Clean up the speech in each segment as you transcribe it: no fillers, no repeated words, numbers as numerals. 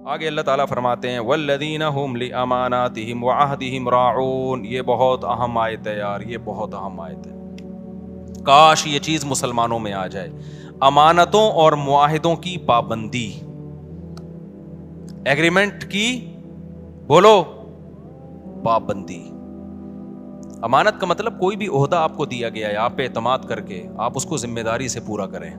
آگے اللہ تعالیٰ فرماتے ہیں والذین هم لأماناتهم وعہدهم راعون. یہ بہت اہم آیت ہے یار, یہ بہت اہم آیت ہے. کاش یہ چیز مسلمانوں میں آ جائے. امانتوں اور معاہدوں کی پابندی, ایگریمنٹ کی بولو پابندی. امانت کا مطلب کوئی بھی عہدہ آپ کو دیا گیا ہے, آپ پہ اعتماد کر کے آپ اس کو ذمہ داری سے پورا کریں.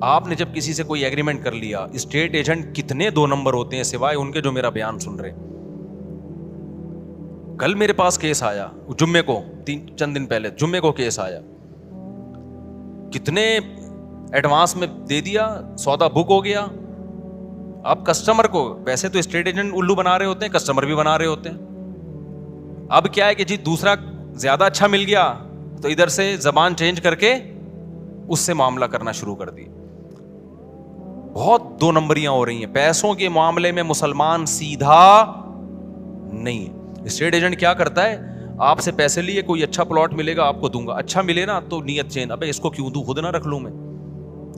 آپ نے جب کسی سے کوئی ایگریمنٹ کر لیا, اسٹیٹ ایجنٹ کتنے 2 نمبر ہوتے ہیں سوائے ان کے جو میرا بیان سن رہے. کل میرے پاس کیس آیا, جمعے کو, چند دن پہلے جمعے کو کیس آیا, کتنے ایڈوانس میں دے دیا, سودا بک ہو گیا. اب کسٹمر کو, ویسے تو اسٹیٹ ایجنٹ الو بنا رہے ہوتے ہیں, کسٹمر بھی بنا رہے ہوتے ہیں. اب کیا ہے کہ جی دوسرا زیادہ اچھا مل گیا تو ادھر سے زبان چینج کر کے اس سے معاملہ کرنا شروع کر دی. بہت 2 نمبریاں ہو رہی ہیں پیسوں کے معاملے میں. مسلمان سیدھا نہیں ہے. اسٹیٹ ایجنٹ کیا کرتا ہے, آپ سے پیسے لیے, کوئی اچھا پلاٹ ملے گا آپ کو دوں گا, اچھا ملے نا تو نیت چین, ابے اس کو کیوں دوں, خود نہ رکھ لوں میں.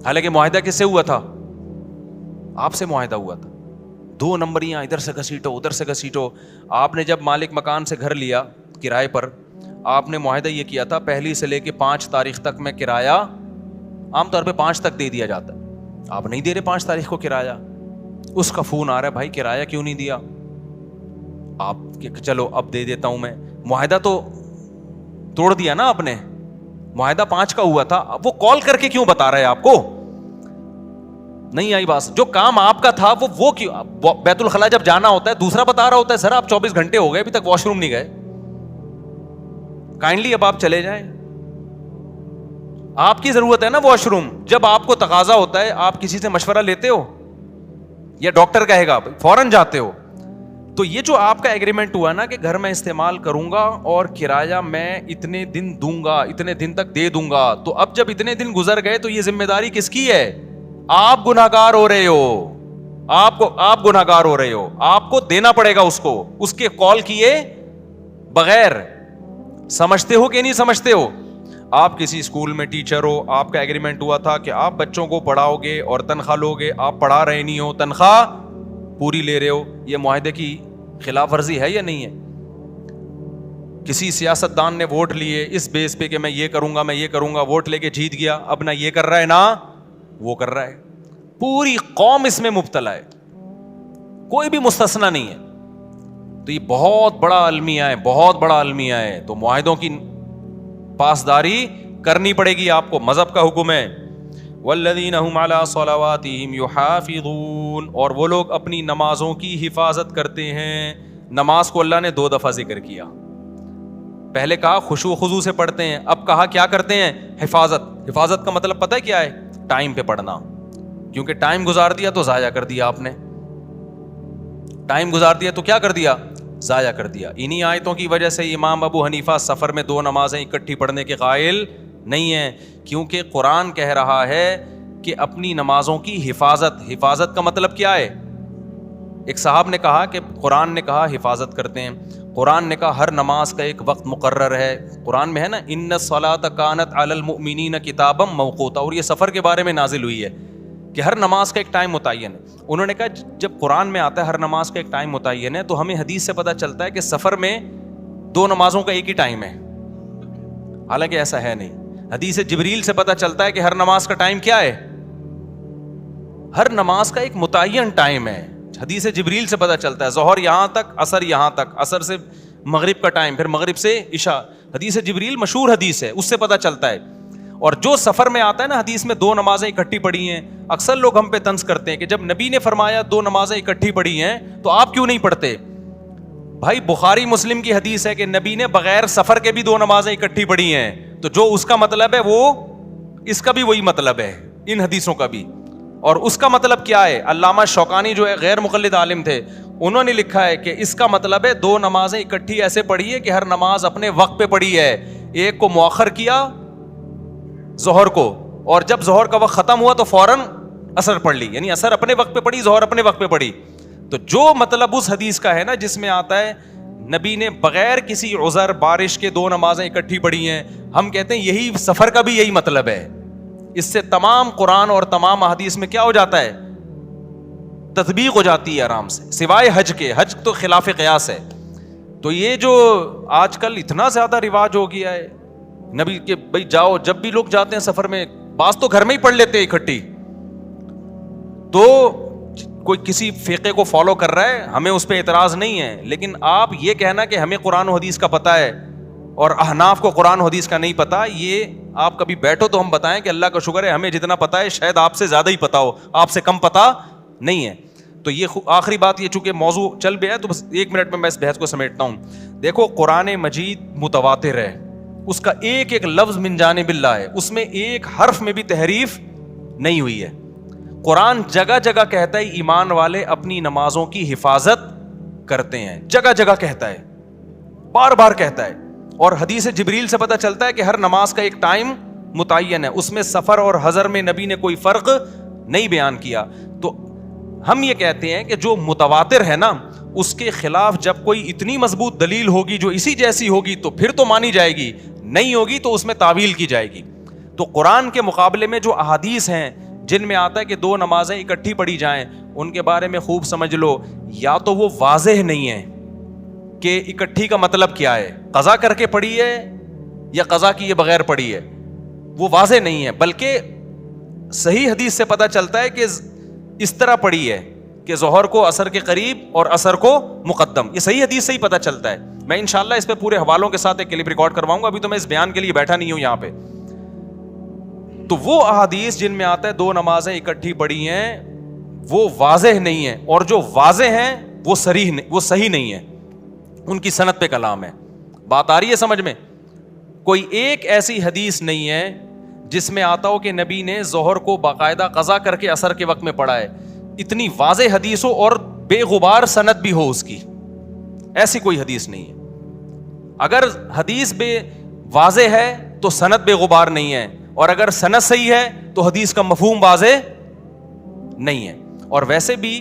حالانکہ معاہدہ کس سے ہوا تھا, آپ سے معاہدہ ہوا تھا. 2 نمبریاں, ادھر سے گھسیٹو ادھر سے گھسیٹو. آپ نے جب مالک مکان سے گھر لیا کرائے پر, آپ نے معاہدہ یہ کیا تھا 1 سے لے کے 5 تاریخ تک میں کرایہ, عام طور پہ 5 تک دے دیا جاتا ہے. آپ نہیں دے رہے 5 تاریخ کو کرایہ, اس کا فون آ رہا ہے بھائی کرایہ کیوں نہیں دیا. آپ چلو اب دے دیتا ہوں میں. معاہدہ تو توڑ دیا نا آپ نے, معاہدہ 5 کا ہوا تھا. اب وہ کال کر کے کیوں بتا رہا ہے آپ کو, نہیں آئی بات. جو کام آپ کا تھا وہ کیوں, بیت الخلا جب جانا ہوتا ہے دوسرا بتا رہا ہوتا ہے, سر آپ 24 گھنٹے ہو گئے ابھی تک واش روم نہیں گئے, کائنڈلی اب آپ چلے جائیں. آپ کی ضرورت ہے نا واش روم, جب آپ کو تقاضا ہوتا ہے آپ کسی سے مشورہ لیتے ہو یا ڈاکٹر کہے گا فوراً جاتے ہو. تو یہ جو آپ کا ایگریمنٹ ہوا نا کہ گھر میں استعمال کروں گا اور کرایہ میں اتنے دن دوں گا, اتنے دن تک دے دوں گا, تو اب جب اتنے دن گزر گئے تو یہ ذمہ داری کس کی ہے, آپ گناہگار ہو رہے ہو. آپ گناہگار ہو رہے ہو, آپ کو دینا پڑے گا اس کو, اس کے کال کیے بغیر. سمجھتے ہو کہ نہیں سمجھتے ہو. آپ کسی اسکول میں ٹیچر ہو, آپ کا ایگریمنٹ ہوا تھا کہ آپ بچوں کو پڑھاؤ گے اور تنخواہ لو گے, آپ پڑھا رہے نہیں ہو, تنخواہ پوری لے رہے ہو. یہ معاہدے کی خلاف ورزی ہے یا نہیں ہے. کسی سیاست دان نے ووٹ لیے اس بیس پہ کہ میں یہ کروں گا میں یہ کروں گا, ووٹ لے کے جیت گیا, اب نہ یہ کر رہا ہے نہ وہ کر رہا ہے. پوری قوم اس میں مبتلا ہے, کوئی بھی مستثنا نہیں ہے. تو یہ بہت بڑا المیہ ہے, بہت بڑا المیہ ہے. تو معاہدوں کی پاسداری کرنی پڑے گی آپ کو, مذہب کا حکم ہے. والذین هم علی صلواتہم یحافظون, اور وہ لوگ اپنی نمازوں کی حفاظت کرتے ہیں. نماز کو اللہ نے 2 دفعہ ذکر کیا. پہلے کہا خشوع و خضوع سے پڑھتے ہیں, اب کہا کیا کرتے ہیں, حفاظت. حفاظت کا مطلب پتہ ہے کیا ہے, ٹائم پہ پڑھنا. کیونکہ ٹائم گزار دیا تو ضائع کر دیا آپ نے, ٹائم گزار دیا تو کیا کر دیا, ضائع کر دیا. انہی آیتوں کی وجہ سے امام ابو حنیفہ سفر میں 2 نمازیں اکٹھی پڑھنے کے قائل نہیں ہیں, کیونکہ قرآن کہہ رہا ہے کہ اپنی نمازوں کی حفاظت. حفاظت کا مطلب کیا ہے. ایک صاحب نے کہا کہ قرآن نے کہا حفاظت کرتے ہیں, قرآن نے کہا ہر نماز کا ایک وقت مقرر ہے. قرآن میں ہے نا ان الصلاۃ کانت علی المؤمنین کتابا موقوتا, اور یہ سفر کے بارے میں نازل ہوئی ہے کہ ہر نماز کا ایک ٹائم متعین ہے. انہوں نے کہا جب قرآن میں آتا ہے ہر نماز کا ایک ٹائم متعین ہے, تو ہمیں حدیث سے پتہ چلتا ہے کہ سفر میں 2 نمازوں کا ایک ہی ٹائم ہے. حالانکہ ایسا ہے نہیں. حدیث جبریل سے پتہ چلتا ہے کہ ہر نماز کا ٹائم کیا ہے, ہر نماز کا ایک متعین ٹائم ہے. حدیث جبریل سے پتہ چلتا ہے ظہر یہاں تک, عصر یہاں تک, عصر سے مغرب کا ٹائم, پھر مغرب سے عشاء. حدیث جبریل مشہور حدیث ہے, اس سے پتہ چلتا ہے. اور جو سفر میں آتا ہے نا حدیث میں 2 نمازیں اکٹھی پڑھی ہیں, اکثر لوگ ہم پہ طنز کرتے ہیں کہ جب نبی نے فرمایا 2 نمازیں اکٹھی پڑھی ہیں تو آپ کیوں نہیں پڑھتے. بھائی بخاری مسلم کی حدیث ہے کہ نبی نے بغیر سفر کے بھی 2 نمازیں اکٹھی پڑھی ہیں, تو جو اس کا مطلب ہے وہ اس کا بھی وہی مطلب ہے, ان حدیثوں کا بھی. اور اس کا مطلب کیا ہے, علامہ شوکانی جو ہے غیر مقلد عالم تھے, انہوں نے لکھا ہے کہ اس کا مطلب ہے 2 نمازیں اکٹھی ایسے پڑھی ہے کہ ہر نماز اپنے وقت پہ پڑھی ہے. ایک کو مؤخر کیا ظہر کو, اور جب ظہر کا وقت ختم ہوا تو فوراً عصر پڑھ لی, یعنی عصر اپنے وقت پہ پڑھی, ظہر اپنے وقت پہ پڑھی. تو جو مطلب اس حدیث کا ہے نا جس میں آتا ہے نبی نے بغیر کسی عذر بارش کے 2 نمازیں اکٹھی پڑھی ہیں, ہم کہتے ہیں یہی سفر کا بھی یہی مطلب ہے. اس سے تمام قرآن اور تمام احادیث میں کیا ہو جاتا ہے, تطبیق ہو جاتی ہے آرام سے, سوائے حج کے. حج تو خلاف قیاس ہے. تو یہ جو آج کل اتنا زیادہ رواج ہو گیا ہے نبی کے, بھائی جاؤ, جب بھی لوگ جاتے ہیں سفر میں, بعض تو گھر میں ہی پڑھ لیتے ہیں اکٹھی. تو کوئی کسی فقہ کو فالو کر رہا ہے, ہمیں اس پہ اعتراض نہیں ہے, لیکن آپ یہ کہنا کہ ہمیں قرآن و حدیث کا پتہ ہے اور احناف کو قرآن و حدیث کا نہیں پتا, یہ آپ کبھی بیٹھو تو ہم بتائیں کہ اللہ کا شکر ہے ہمیں جتنا پتا ہے شاید آپ سے زیادہ ہی پتا ہو, آپ سے کم پتا نہیں ہے. تو یہ آخری بات, یہ چونکہ موضوع چل گیا ہے تو بس 1 منٹ میں اس بحث کو سمیٹتا ہوں. دیکھو قرآن مجید متواتر ہے, اس کا ایک ایک لفظ من جانب اللہ ہے, اس میں ایک حرف میں بھی تحریف نہیں ہوئی ہے. قرآن جگہ جگہ کہتا ہے ایمان والے اپنی نمازوں کی حفاظت کرتے ہیں, جگہ جگہ کہتا ہے, بار بار کہتا ہے. اور حدیث جبریل سے پتہ چلتا ہے کہ ہر نماز کا ایک ٹائم متعین ہے, اس میں سفر اور حضر میں نبی نے کوئی فرق نہیں بیان کیا. تو ہم یہ کہتے ہیں کہ جو متواتر ہے نا, اس کے خلاف جب کوئی اتنی مضبوط دلیل ہوگی جو اسی جیسی ہوگی تو پھر تو مانی جائے گی, نہیں ہوگی تو اس میں تعویل کی جائے گی. تو قرآن کے مقابلے میں جو احادیث ہیں جن میں آتا ہے کہ 2 نمازیں اکٹھی پڑھی جائیں, ان کے بارے میں خوب سمجھ لو, یا تو وہ واضح نہیں ہے کہ اکٹھی کا مطلب کیا ہے, قضا کر کے پڑھی ہے یا قضا کیے بغیر پڑھی ہے, وہ واضح نہیں ہے. بلکہ صحیح حدیث سے پتہ چلتا ہے کہ اس طرح پڑھی ہے کہ ظہر کو عصر کے قریب اور عصر کو مقدم, یہ صحیح حدیث سے ہی پتہ چلتا ہے. میں انشاءاللہ اس پہ پورے حوالوں کے ساتھ ایک کلپ ریکارڈ کرواؤں گا, ابھی تو میں اس بیان کے لیے بیٹھا نہیں ہوں یہاں پہ. تو وہ احادیث جن میں آتا ہے 2 نمازیں اکٹھی پڑھی ہیں وہ واضح نہیں ہے, اور جو واضح ہیں وہ صحیح نہیں ہے, ان کی سند پہ کلام ہے. بات آ رہی ہے سمجھ میں؟ کوئی ایک ایسی حدیث نہیں ہے جس میں آتا ہو کہ نبی نے ظہر کو باقاعدہ قضا کر کے عصر کے وقت میں پڑھا ہے. اتنی واضح حدیث ہو اور بے غبار سند بھی ہو اس کی, ایسی کوئی حدیث نہیں ہے. اگر حدیث بے واضح ہے تو سند بے غبار نہیں ہے, اور اگر سند صحیح ہے تو حدیث کا مفہوم واضح نہیں ہے. اور ویسے بھی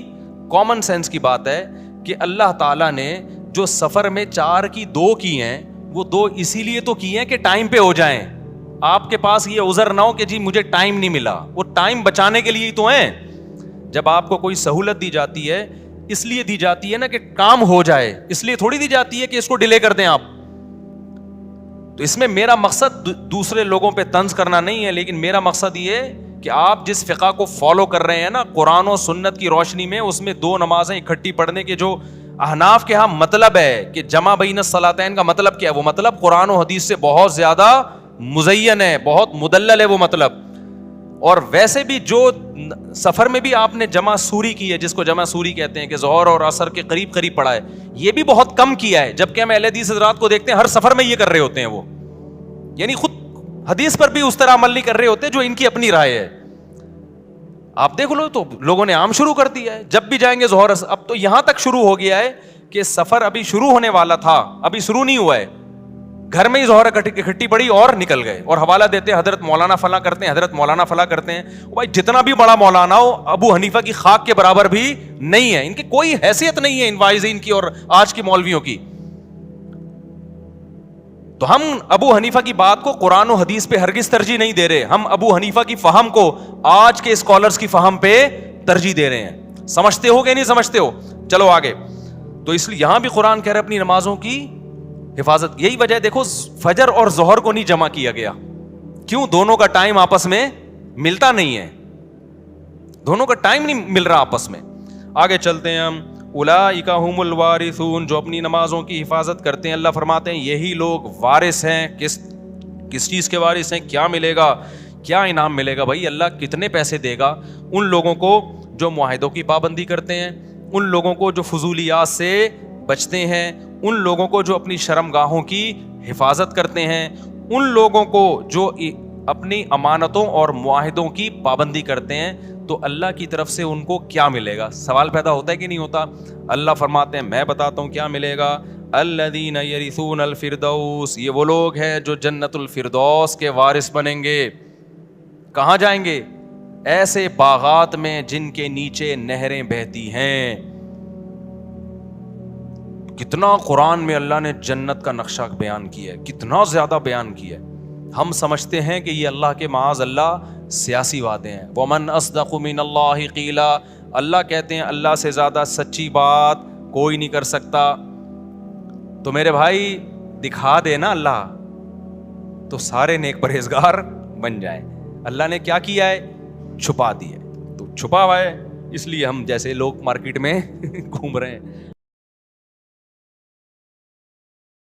کامن سینس کی بات ہے کہ اللہ تعالیٰ نے جو سفر میں 4 کی 2 کی ہیں, وہ 2 اسی لیے تو کی ہیں کہ ٹائم پہ ہو جائیں. آپ کے پاس یہ عذر نہ ہو کہ جی مجھے ٹائم نہیں ملا, وہ ٹائم بچانے کے لیے ہی تو ہیں. جب آپ کو کوئی سہولت دی جاتی ہے اس لیے دی جاتی ہے نا کہ کام ہو جائے, اس لیے تھوڑی دی جاتی ہے کہ اس کو ڈیلے کر دیں آپ. تو اس میں میرا مقصد دوسرے لوگوں پہ طنز کرنا نہیں ہے, لیکن میرا مقصد یہ کہ آپ جس فقہ کو فالو کر رہے ہیں نا قرآن و سنت کی روشنی میں, اس میں 2 نمازیں اکٹھی پڑھنے کے جو احناف کے ہاں مطلب ہے کہ جمع بین الصلاتین کا مطلب کیا ہے, وہ مطلب قرآن و حدیث سے بہت زیادہ مزین ہے, بہت مدلل ہے وہ مطلب. اور ویسے بھی جو سفر میں بھی آپ نے جمع سوری کی ہے, جس کو جمع سوری کہتے ہیں کہ ظہر اور عصر کے قریب قریب پڑھا ہے, یہ بھی بہت کم کیا ہے. جبکہ ہم اہل حدیث حضرات کو دیکھتے ہیں ہر سفر میں یہ کر رہے ہوتے ہیں, وہ یعنی خود حدیث پر بھی اس طرح عمل نہیں کر رہے ہوتے جو ان کی اپنی رائے ہے. آپ دیکھ لو تو لوگوں نے عام شروع کر دیا ہے, جب بھی جائیں گے ظہر. اب تو یہاں تک شروع ہو گیا ہے کہ سفر ابھی شروع ہونے والا تھا, ابھی شروع نہیں ہوا ہے, گھر میں ہی ظہر اکٹھی پڑی اور نکل گئے, اور حوالہ دیتے ہیں حضرت مولانا فلاں کرتے ہیں, حضرت مولانا فلاں کرتے ہیں. بھائی جتنا بھی بڑا مولانا ہو ابو حنیفہ کی خاک کے برابر بھی نہیں ہے, ان کی کوئی حیثیت نہیں ہے ان واعظین کی اور آج کی مولویوں کی. تو ہم ابو حنیفہ کی بات کو قرآن و حدیث پہ ہرگز ترجیح نہیں دے رہے, ہم ابو حنیفہ کی فہم کو آج کے اسکالرز کی فہم پہ ترجیح دے رہے ہیں. سمجھتے ہو کہ نہیں سمجھتے ہو؟ چلو آگے. تو اس لیے یہاں بھی قرآن کہہ رہا ہے اپنی نمازوں کی حفاظت. یہی وجہ دیکھو فجر اور ظہر کو نہیں جمع کیا گیا, کیوں؟ دونوں کا ٹائم آپس میں ملتا نہیں ہے, دونوں کا ٹائم نہیں مل رہا آپس میں. آگے چلتے ہیں ہم. اولئک ھم الوارثون, جو اپنی نمازوں کی حفاظت کرتے ہیں. اللہ فرماتے ہیں یہی لوگ وارث ہیں. کس چیز کے وارث ہیں؟ کیا ملے گا, کیا انعام ملے گا؟ بھائی اللہ کتنے پیسے دے گا ان لوگوں کو جو معاہدوں کی پابندی کرتے ہیں, ان لوگوں کو جو فضولیات سے بچتے ہیں, ان لوگوں کو جو اپنی شرمگاہوں کی حفاظت کرتے ہیں, ان لوگوں کو جو اپنی امانتوں اور معاہدوں کی پابندی کرتے ہیں. تو اللہ کی طرف سے ان کو کیا ملے گا؟ سوال پیدا ہوتا ہے کہ نہیں ہوتا؟ اللہ فرماتے ہیں میں بتاتا ہوں کیا ملے گا. الذین یرثون الفردوس, یہ وہ لوگ ہیں جو جنت الفردوس کے وارث بنیں گے. کہاں جائیں گے؟ ایسے باغات میں جن کے نیچے نہریں بہتی ہیں. کتنا قرآن میں اللہ نے جنت کا نقشہ بیان کیا ہے, کتنا زیادہ بیان کیا ہے. ہم سمجھتے ہیں کہ یہ اللہ کے معاذ اللہ سیاسی وعدے ہیں. وَمَنْ أَصْدَقُ مِنَ اللَّهِ قِيلًا, اللہ کہتے ہیں اللہ سے زیادہ سچی بات کوئی نہیں کر سکتا. تو میرے بھائی دکھا دے نا اللہ, تو سارے نیک پرہیزگار بن جائیں. اللہ نے کیا کیا ہے؟ چھپا دیا ہے. تو چھپا ہوا ہے, اس لیے ہم جیسے لوگ مارکیٹ میں گھوم رہے ہیں.